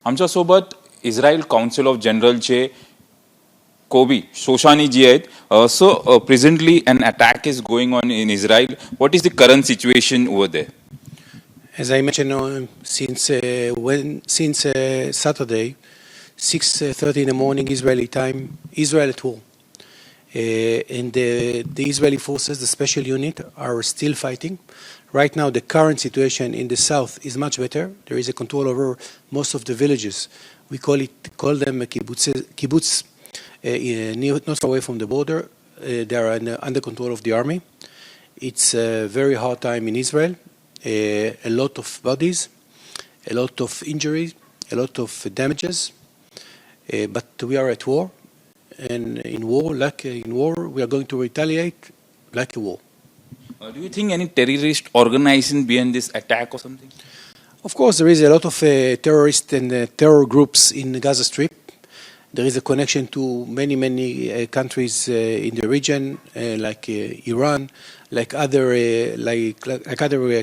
आमच्यासोबत Israel council of जनरलचे कोबी Shoshani ji आहेत. So presently an attack is going on in Israel. What is the current situation over there? As I mentioned, since Saturday, 6:30 in the morning Israeli time, Israel at war. And the Israeli forces, the special unit, are still fighting. Right now, the current situation in the south is much better. There is a control over most of the villages. We call them kibbutz, not far away from the border. They are under control of the army. It's a very hard time in Israel. A lot of bodies, a lot of injuries, a lot of damages. But we are at war. And in war, we are going to retaliate like a war. Do you think any terrorist organization behind this attack or something? Of course, there is a lot of terrorists and terror groups in the Gaza Strip. There is a connection to many countries in the region, like Iran, like other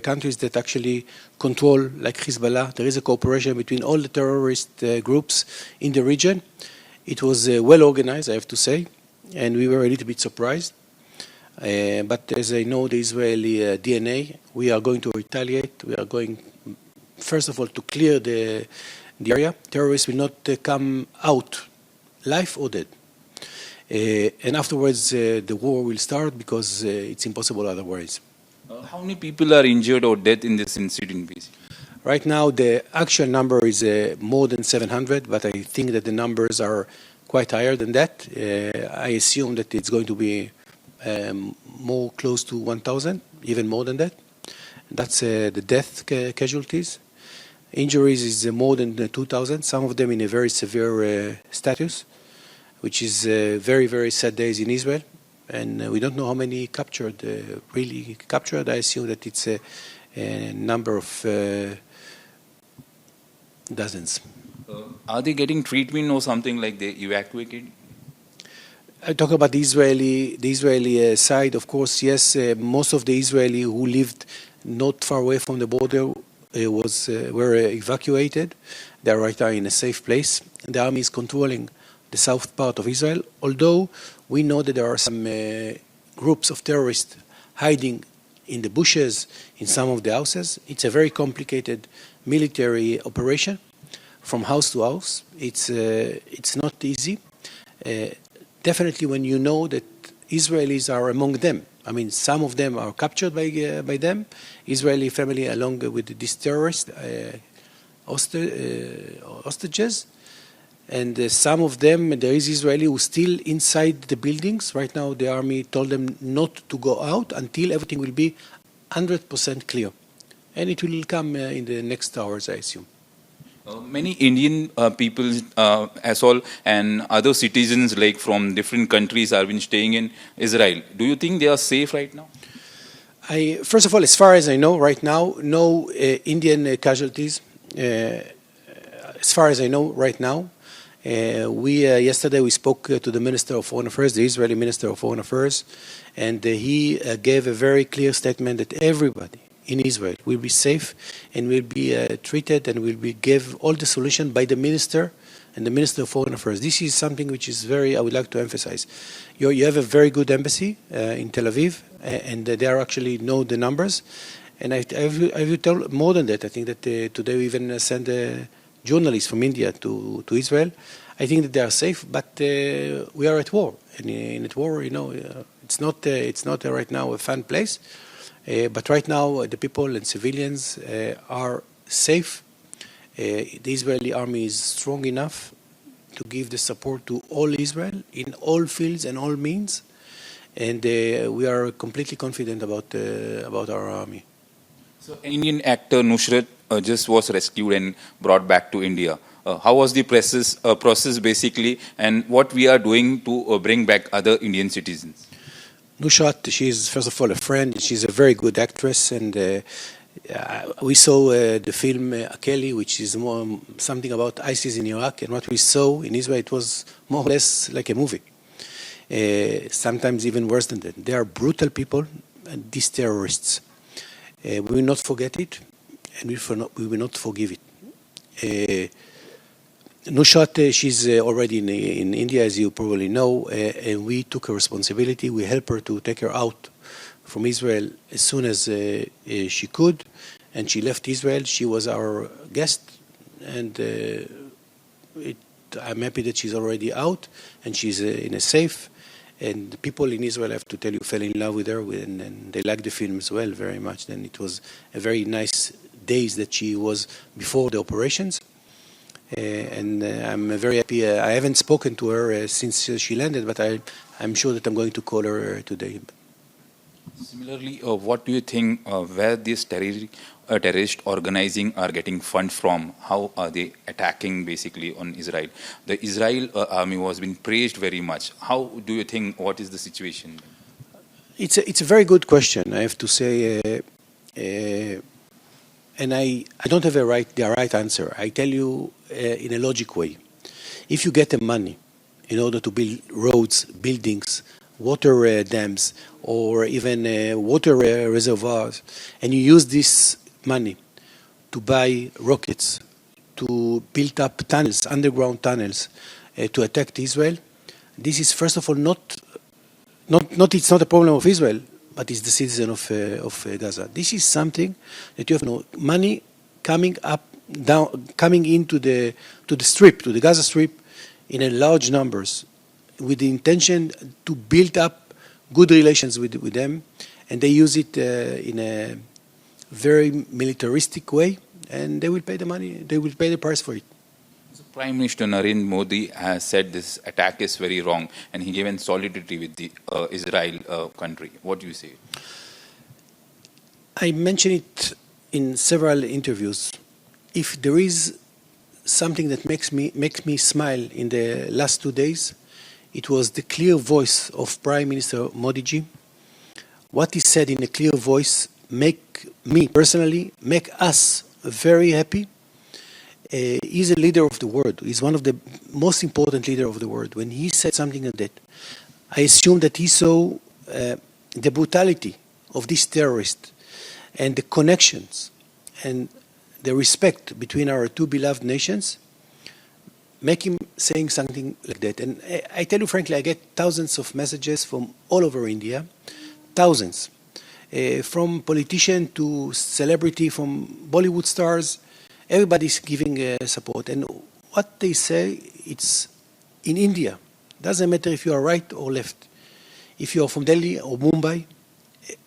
countries that actually control, like Hezbollah. There is a cooperation between all the terrorist groups in the region. It was well organized, I have to say, and we were a little bit surprised. But as I know the Israeli DNA, we are going to retaliate. We are going, first of all, to clear the area. Terrorists will not come out live or dead. And afterwards, the war will start because it's impossible otherwise. How many people are injured or dead in this incident, basically? Right now, the actual number is more than 700, but I think that the numbers are quite higher than that. I assume that it's going to be more close to 1,000, even more than that. That's the death casualties. Injuries is more than 2,000, some of them in a very severe status, which is very sad days in Israel. And we don't know how many captured, really captured. I assume that it's a number of dozens. Are they getting treatment or something like they evacuated? I talk about the Israeli side. Of course, yes, most of the Israeli who lived not far away from the border were evacuated. They are right now in a safe place. The army is controlling the south part of Israel, although we know that there are some groups of terrorists hiding in the bushes, in some of the houses. It's a very complicated military operation from house to house. It's not easy. Definitely when you know that Israelis are among them. I mean, some of them are captured by them, Israeli family along with these terrorists, hostages. And some of them, there is Israeli who still inside the buildings. Right now, the army told them not to go out until everything will be 100% clear. And it will come in the next hours, I assume. Many Indian people as well and other citizens like from different countries have been staying in Israel. Do you think they are safe right now? First of all, as far as I know right now, no Indian casualties. As far as I know right now, yesterday we spoke to the Minister of Foreign Affairs, the Israeli Minister of Foreign Affairs, and he gave a very clear statement that everybody in Israel will be safe and will be treated and will be give all the solution by the Minister and the Minister of Foreign Affairs. This is something which is I would like to emphasize. You have a very good embassy in Tel Aviv, and they are actually know the numbers. And I will tell more than that. I think that today we even send journalists from India to Israel. I think that they are safe, but we are at war. And in war, it's not right now a fun place. But right now, the people and civilians are safe. The Israeli army is strong enough to give the support to all Israel in all fields and all means. And we are completely confident about our army. So, Indian actor Nusrat just was rescued and brought back to India. How was the process basically, and what we are doing to bring back other Indian citizens? Nusrat, she is first of all a friend. She's a very good actress, and we saw the film Akeli, which is more something about ISIS in Iraq, and what we saw in Israel, it was more or less like a movie. Sometimes even worse than that. They are brutal people, and these terrorists. We will not forget it, and we will not forgive it. Nushat, she's already in India, as you probably know, and we took her responsibility. We helped her to take her out from Israel as soon as she could, and she left Israel. She was our guest, and I'm happy that she's already out, and she's in a safe. And people in Israel, I have to tell you, fell in love with her, and they liked the film as well very much. And it was a very nice days that she was before the operations. And I'm very happy. I haven't spoken to her since she landed, but I'm sure that I'm going to call her today. Similarly, what do you think where these terrorist organizing are getting funds from? How are they attacking basically on Israel? The Israel army was being praised very much. How do you think, what is the situation? It's a very good question, I have to say. And I don't have the right answer. I tell you in a logic way. If you get the money in order to build roads, buildings, water dams, or even water reservoirs, and you use this money to buy rockets, to build up tunnels, underground tunnels, to attack Israel, this is first of all it's not a problem of Israel, but it's the citizen of Gaza. This is something that you have money coming into the strip, to the Gaza Strip, in a large numbers, with the intention to build up good relations with them, and they use it in a very militaristic way, and they will pay the money, they will pay the price for it. Prime Minister Narendra Modi has said this attack is very wrong, and he given solidarity with the Israel country. What do you say? I mentioned it in several interviews. If there is something that makes me smile in the last 2 days, it was the clear voice of Prime Minister Modi ji. What he said in a clear voice make me personally, make us very happy. He's a leader of the world. He's one of the most important leaders of the world. When he said something like that, I assume that he saw the brutality of these terrorists and the connections and the respect between our two beloved nations, make him saying something like that. And I tell you frankly, I get thousands of messages from all over India, thousands, from politician to celebrity, from Bollywood stars. Everybody's giving support. And what they say, it's in India. Doesn't matter if you are right or left. If you are from Delhi or Mumbai,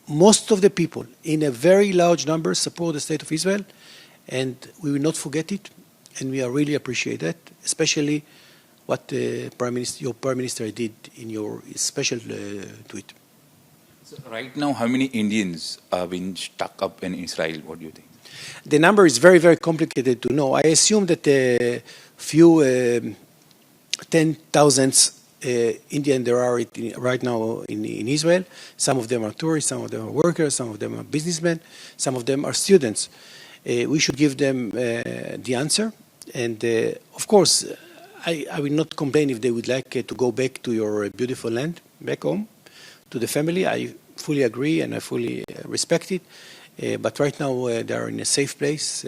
most of the people, in a very large number, support the state of Israel. And we will not forget it. And we really appreciate that, especially what your Prime Minister did in your special tweet. So right now, how many Indians are being stuck up in Israel? What do you think? The number is very, very complicated to know. I assume that a few 10,000 Indians there are right now in Israel. Some of them are tourists, some of them are workers, some of them are businessmen, some of them are students. We should give them the answer. And of course, I will not complain if they would like to go back to your beautiful land, back home, to the family. I fully agree and I fully respect it. But right now they are in a safe place.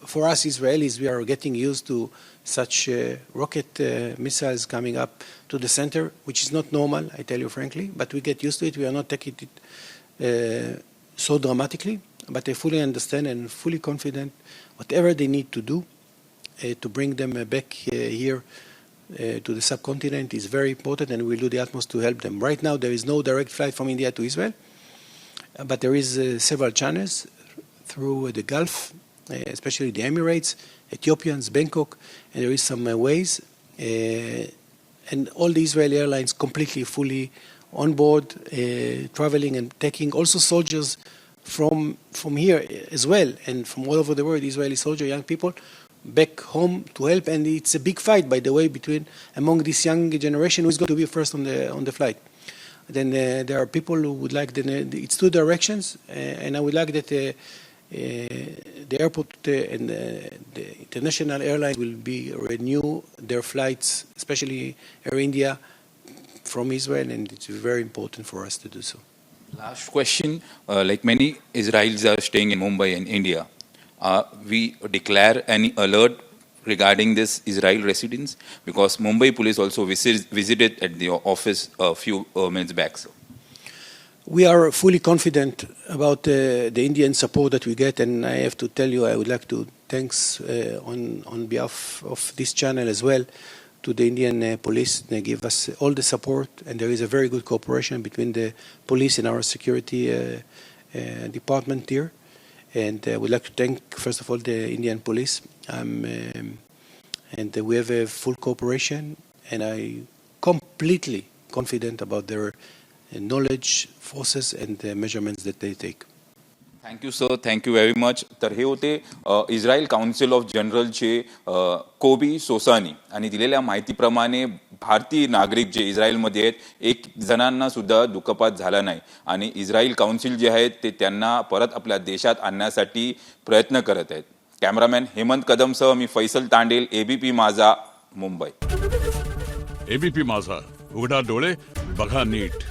For us Israelis, we are getting used to such rocket missiles coming up to the center, which is not normal, I tell you frankly, but we get used to it. We are not taking it so dramatically, but I fully understand and fully confident whatever they need to do to bring them back here to the subcontinent is very important, and we'll do the utmost to help them. Right now there is no direct flight from India to Israel, but there is several channels through the Gulf, especially the Emirates, Ethiopians, Bangkok, and there is some ways. And all the Israeli airlines completely, fully on board, traveling and taking also soldiers from here as well, and from all over the world, Israeli soldiers, young people, back home to help. And it's a big fight, by the way, among this young generation who is going to be first on the flight. Then there are people who would like it's two directions, and I would like that the airport and the international airlines will renew their flights, especially Air India, from Israel, and it's very important for us to do so. Last question, like many Israelis are staying in Mumbai and India, we declare any alert regarding this Israel residents? Because Mumbai police also visited at the office a few minutes back. So. We are fully confident about the Indian support that we get, and I have to tell you, I would like to thanks on behalf of this channel as well to the Indian police. They give us all the support, and there is a very good cooperation between the police and our security department here. And we'd like to thank, first of all, the Indian police. And we have a full cooperation, and I'm completely confident about their knowledge, forces, and the measurements that they take. Thank you, sir. Thank you very much. तर हे होते Israel council of जनरलचे कोबी सोसानी आणि दिलेल्या माहितीप्रमाणे भारतीय नागरिक जे इस्रायलमध्ये आहेत एक जणांना सुद्धा दुखापत झाला नाही आणि इस्रायल काउन्सिल जे आहेत ते त्यांना परत आपल्या देशात आणण्यासाठी प्रयत्न करत आहेत. कॅमेरामॅन हेमंत कदमसह मी फैसल तांडेल, एबीपी माझा, मुंबई. एबीपी माझा, उघडा डोळे बघा नीट.